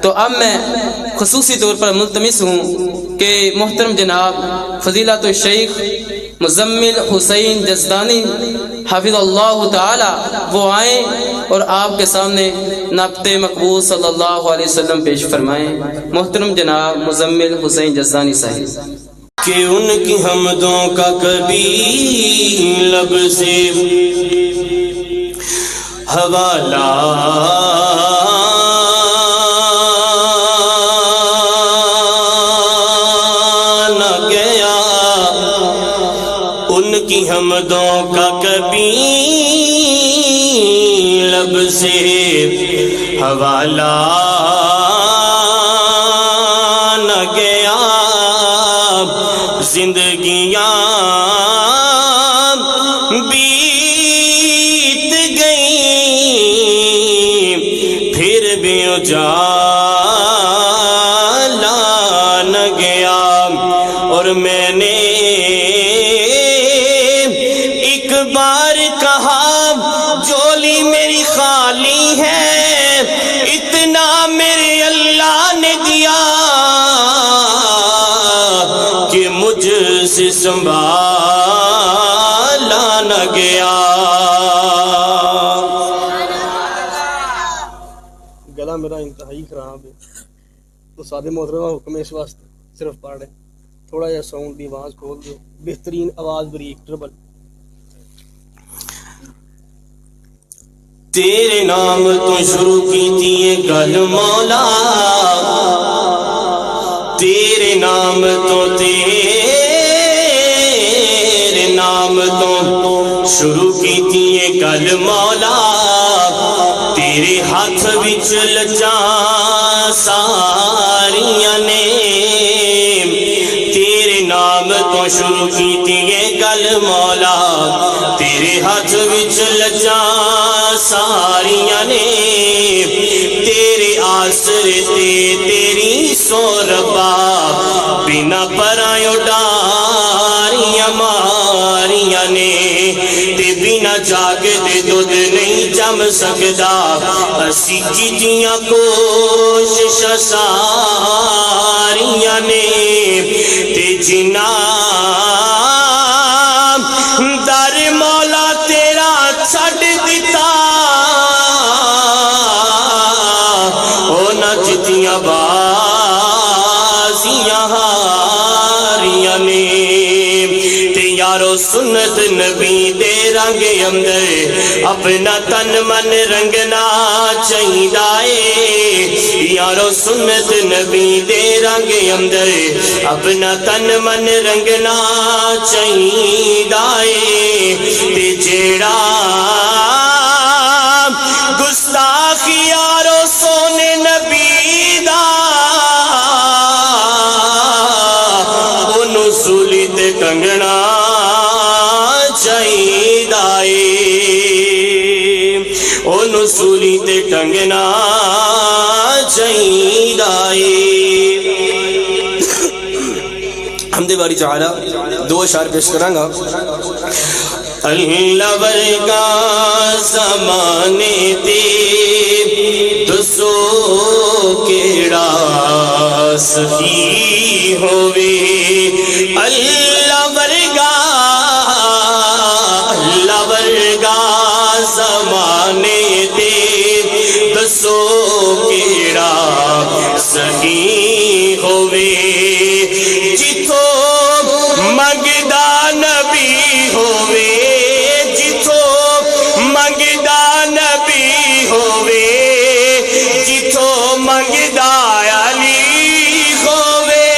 تو اب میں خصوصی طور پر ملتمس ہوں کہ محترم جناب فضیلت الشیخ مزمل حسین جزدانی حافظ اللہ تعالی وہ آئیں اور آپ کے سامنے نعت مقبول صلی اللہ علیہ وسلم پیش فرمائیں۔ محترم جناب مزمل حسین جزدانی صاحب۔ کہ ان کی حمدوں کا کبھی لب سے حوالہ نہ گیا، ان کی حمدوں کا کبھی لب سے حوالہ نہ گیا، زندگیاں بیت گئیں پھر بھی اجالا نہ گیا، اور میں نے ایک بار کہا جولی میری خالی ہے، اتنا میرے اللہ نے دیا کہ مجھ سے سنبھالا نہ گیا۔ گلا میرا انتہائی خراب ہے تو سادے محترمہ حکم اس واسطے صرف پڑھ رہے، تھوڑا جہا ساؤنڈ دی آواز کھول دو، بہترین آواز بریک ٹربل۔ تیرے نام تو شروع کی تھی یہ گل مولا، تیرے نام تو شروع کی تھی یہ گل مولا، تیرے ہاتھ وچ لچاں ساریاں نے، تیرے نام تو شروع کی تھی یہ گل مولا، تیرے ہاتھ وچ لچاں ساریاں نے، تیرے آسرے تے تیری سو ربا بنا پرایوں ڈاریاں ماریاں نے، تے بنا جاگ دے دودھ نہیں جم سکدا، اسی کیتیاں کوششاں ساریاں نے، تے جنہ در مولا تیرا چھڈ دتا، اونا جتیاں بازیاں ہاریاں نے، تے یارو سنت نبی دے رنگ اندر اپنا تن من رنگنا چاہیدا اے، یارو سنت نبی دے رنگ اندر اپنا تن من رنگنا چاہیدا اے، تے جیڑا گستاخ یارو سونے نبی دا انہوں سولی تے کنگنا چاہیدا اے، انہوں سولی تے کنگنا چاہیدا اے۔ حمد باری تعالی دو اشعار پیش کرانگا۔ اللہ ورگا زمانے تے دسو کیڑا سخی ہووے، اللہ ورگا زمانے تے دسو کیڑا سخی ہووے، جتھوں منگدا نبی ہووے، جتھوں منگدا نبی ہووے، جتھوں منگدا علی ہووے،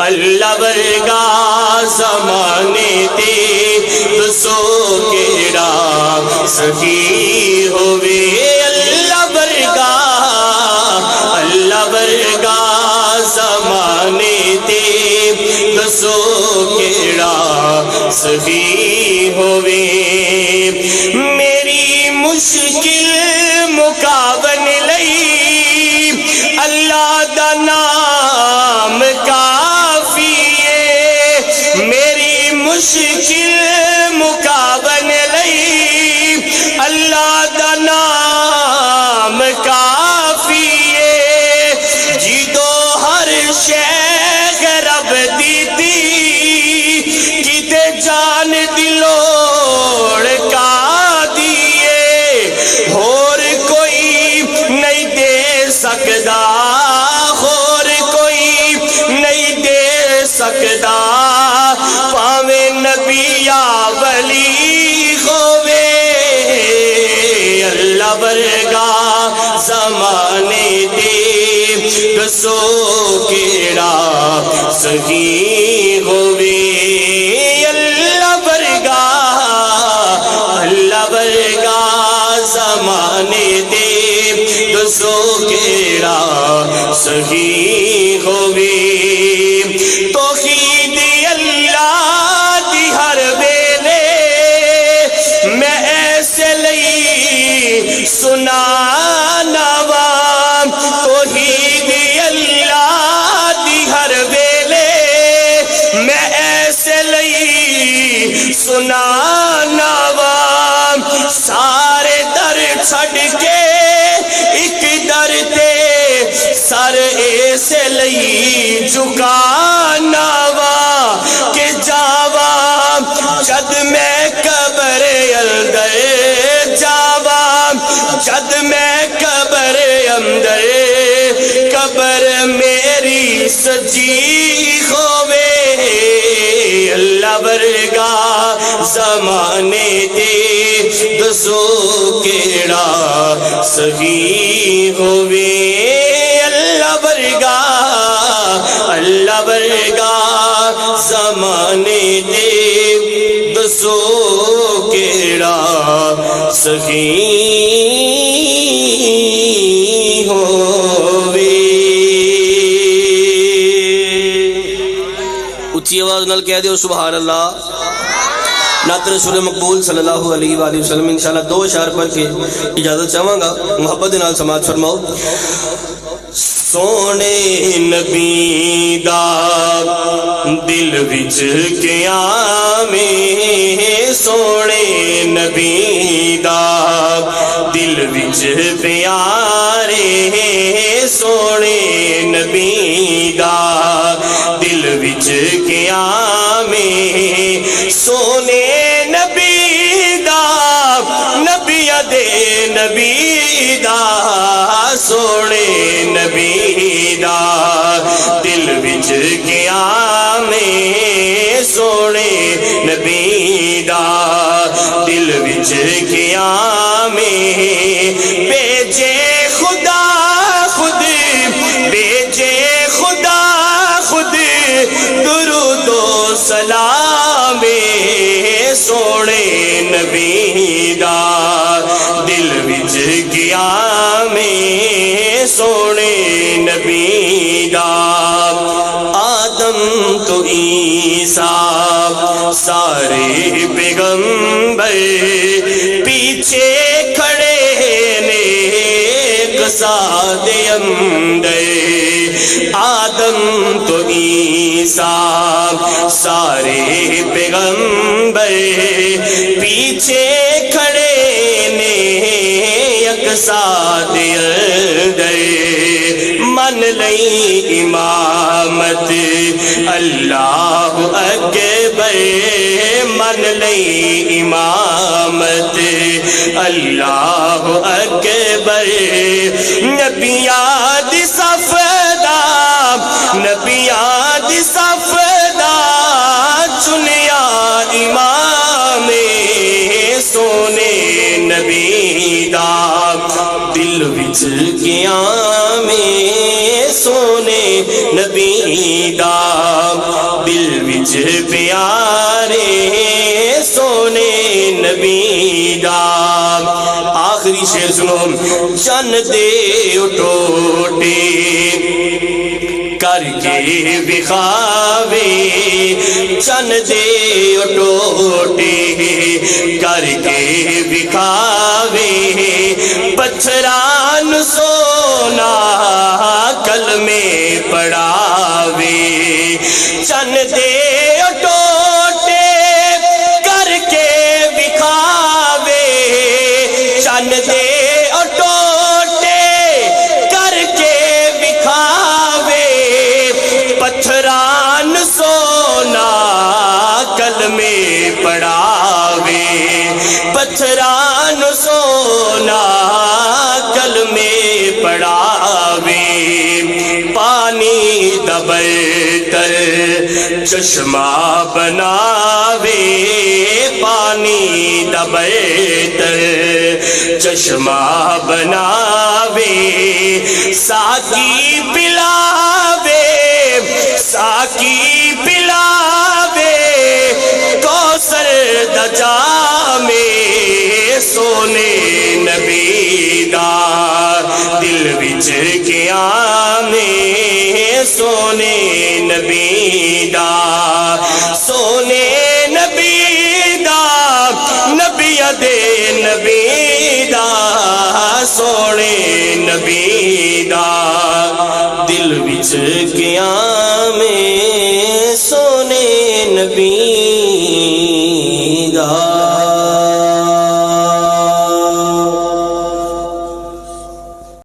اللہ ورگا زمانے تے دسو کیڑا سخی ہووے، اللہ ورگا زمانے تے دسو کیڑا سخی ہووے، میری مشکل مکاون لئی اللہ دا نام کافی ہے، میری مشکل مکاون لئی اللہ دا نام اللہ ورگا زمانے دے دسو کیڑا سہی ہووے اللہ ورگا زمانے دے دسو کیڑا سہی ہووے توحید اللہ دی ہر ویلے میں ایسے لئی سنانا وا توحید اللہ دی ہر ویلے میں ایسے لئی سنانا وا سارے در چھڑ کے ایک در تے سر ایسے لئی جھکانا وا کہ جاوا جد میں قبر اندر جاوا جد میں قبر اندر قبر میری سجی ہووے اللہ ورگا زمانے دے دسو کیڑا سہی ہووے اللہ ورگا زمانے دے دسو کیڑا سہی ہووے اچھی آواز نال کہہ دیو سبحان اللہ نعت رسول مقبول صلی اللہ علیہ وآلہ وسلم انشاءاللہ دو اشعار پڑھ کے اجازت چاہواں گا محبت نال سماعت فرماؤ سونے نبی دا دل وچ قیامے سونے نبی دا دل وچ پیارے سونے نبی دا دل وچ قیامے سونے نبی دا نبیہ دے نبی دا سونے نبی دا دل وچ قیامے سونے نبی دا دل وچ قیامے بیجے خدا خود بیجے خدا خود درود و سلام سونے نبی دا دل وچ قیامے سونے نبی دا آدم تو عیسیٰ سارے پیغمبر پیچھے کھڑے نیک ساد اندر آدم تو عیسیٰ سارے پیغمبر پیچھے کھڑے نیک ساد اندر من لئی امامت اللہ اکبر من لئی امامت اللہ اکبر نبیاں دی صف دا نبیاں دی صف دا چنیا امام سونے نبی دا دل وچ قیامے سونے نبی دا دل وچ پیارے سونے نبی دا آخری شعر سنو چن دے ٹوٹے کر کے بخاوے چن دے ٹوٹے کر کے بکھاوے پتھران سونا کلمے پڑھاوے چن دے ٹوٹے کر کے بکھاوے چن دے ٹوٹے کر کے بکھاوے پتھران سونا کلمے پڑھاوے پتھران سونا کلمے پڑھاوے پانی دبر چشمہ بناوے پانی دبر چشمہ بناوے ساقی پلاوے ساقی پلاوے کوثر دا جامے سونے نبی دا دل وچ قیامے سونے نبی دا سونے نبی دا نبی دے نبی دا سونے نبی دا دل وچ قیامے سونے نبی